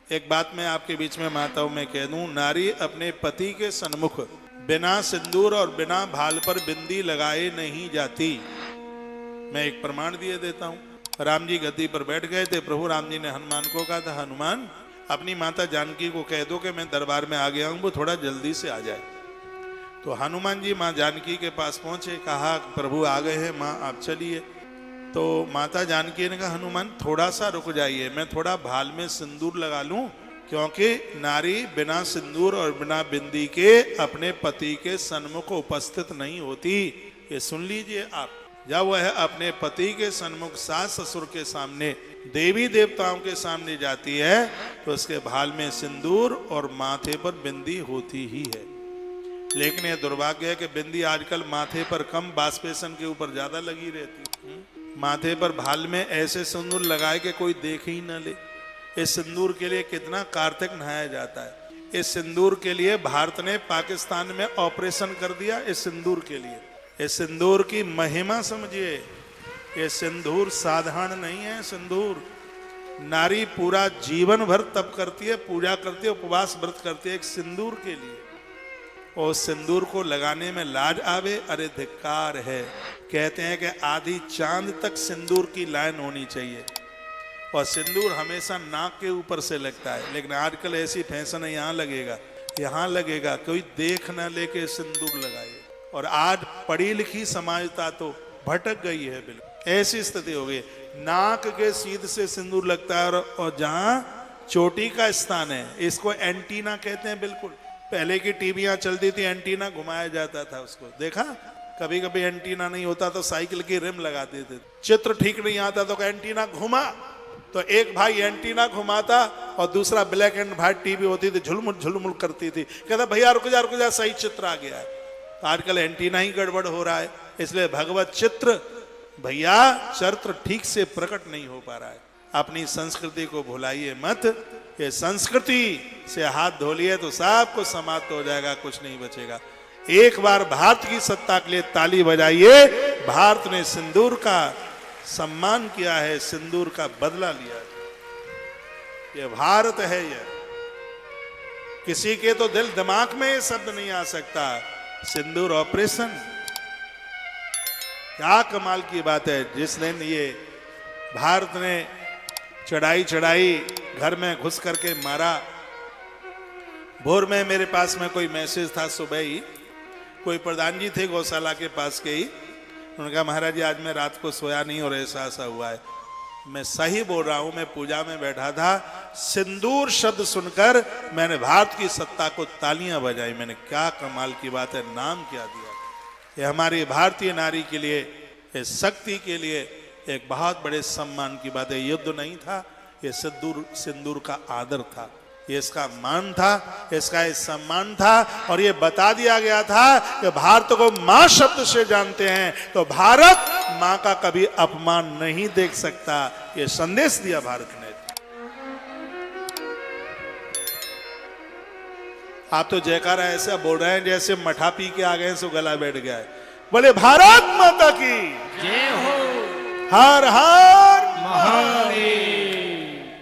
एक बात मैं आपके बीच में माताओं में कह दूं, नारी अपने पति के सन्मुख बिना सिंदूर और बिना भाल पर बिंदी लगाए नहीं जाती। मैं एक प्रमाण दिए देता हूं। राम जी गद्दी पर बैठ गए थे। प्रभु राम जी ने हनुमान को कहा था, हनुमान अपनी माता जानकी को कह दो कि मैं दरबार में आ गया हूं, वो थोड़ा जल्दी से आ जाए। तो हनुमान जी माँ जानकी के पास पहुंचे, कहा प्रभु आ गए हैं माँ आप चलिए। तो माता जानकी ने कहा, हनुमान थोड़ा सा रुक जाइए, मैं थोड़ा भाल में सिंदूर लगा लूं, क्योंकि नारी बिना सिंदूर और बिना बिंदी के अपने पति के सन्मुख उपस्थित नहीं होती। ये सुन लीजिए आप, जब वह अपने पति के सन्मुख सास ससुर के सामने देवी देवताओं के सामने जाती है तो उसके भाल में सिंदूर और माथे पर बिंदी होती ही है। लेकिन यह दुर्भाग्य है कि बिंदी आजकल माथे पर कम, बाष्पेशन के ऊपर ज्यादा लगी रहती। माथे पर भाल में ऐसे सिंदूर लगाए कि कोई देख ही न ले। इस सिंदूर के लिए कितना कार्तिक नहाया जाता है। इस सिंदूर के लिए भारत ने पाकिस्तान में ऑपरेशन कर दिया। इस सिंदूर के लिए, इस सिंदूर की महिमा समझिए। ये सिंदूर साधारण नहीं है। सिंदूर नारी पूरा जीवन भर तप करती है, पूजा करती है, उपवास व्रत करती है एक सिंदूर के लिए। और सिंदूर को लगाने में लाज आवे, अरे धिक्कार है। कहते हैं कि आधी चांद तक सिंदूर की लाइन होनी चाहिए और सिंदूर हमेशा नाक के ऊपर से लगता है। लेकिन आजकल ऐसी फैशन है, यहाँ लगेगा, यहाँ लगेगा, कोई देख ना लेके सिंदूर लगाए। और आज पढ़ी लिखी समाजता तो भटक गई है, बिल्कुल ऐसी स्थिति हो गई। नाक के सीध से सिंदूर लगता है और जहां चोटी का स्थान है इसको एंटीना कहते हैं। बिल्कुल पहले की टीवियां चलती थी, एंटीना घुमाया जाता था, उसको देखा। कभी कभी एंटीना नहीं होता तो साइकिल की रिम लगाते थे। चित्र ठीक नहीं आता तो एंटीना घुमा, तो एक भाई एंटीना घुमाता और दूसरा ब्लैक एंड व्हाइट टीवी होती थी, झुलमुल झुलमुल करती थी। कहता भैया रुक जा, सही चित्र आ गया है। तो आजकल एंटीना ही गड़बड़ हो रहा है। इसलिए भगवत चित्र भैया चरित्र ठीक से प्रकट नहीं हो पा रहा है। अपनी संस्कृति को भुलाइए मत। ये संस्कृति से हाथ धो लिए तो सब कुछ समाप्त हो जाएगा, कुछ नहीं बचेगा। एक बार भारत की सत्ता के लिए ताली बजाइए। भारत ने सिंदूर का सम्मान किया है, सिंदूर का बदला लिया है। ये भारत है। ये किसी के तो दिल दिमाग में ये शब्द नहीं आ सकता। सिंदूर ऑपरेशन क्या कमाल की बात है। जिस दिन ये भारत ने चढ़ाई घर में घुस करके मारा, भोर में मेरे पास में कोई मैसेज था, सुबह ही कोई प्रधान जी थे गौशाला के पास के ही। उन्होंने कहा महाराज जी आज मैं रात को सोया नहीं और ऐसा हुआ है। मैं सही बोल रहा हूं, मैं पूजा में बैठा था, सिंदूर शब्द सुनकर मैंने भारत की सत्ता को तालियां बजाई। मैंने क्या कमाल की बात है, नाम क्या दिया। ये हमारी भारतीय नारी के लिए, इस शक्ति के लिए एक बहुत बड़े सम्मान की बात है। युद्ध नहीं था, ये सिंदूर का आदर था, ये इसका मान था, इसका ये सम्मान था। और ये बता दिया गया था कि भारत को मां शब्द से जानते हैं तो भारत मां का कभी अपमान नहीं देख सकता। ये संदेश दिया भारत ने। आप तो जयकारा ऐसा बोल रहे हैं जैसे मठा पी के आ गए सो गला बैठ गया है। बोले भारत माता की जय हो। हर हर महादेव।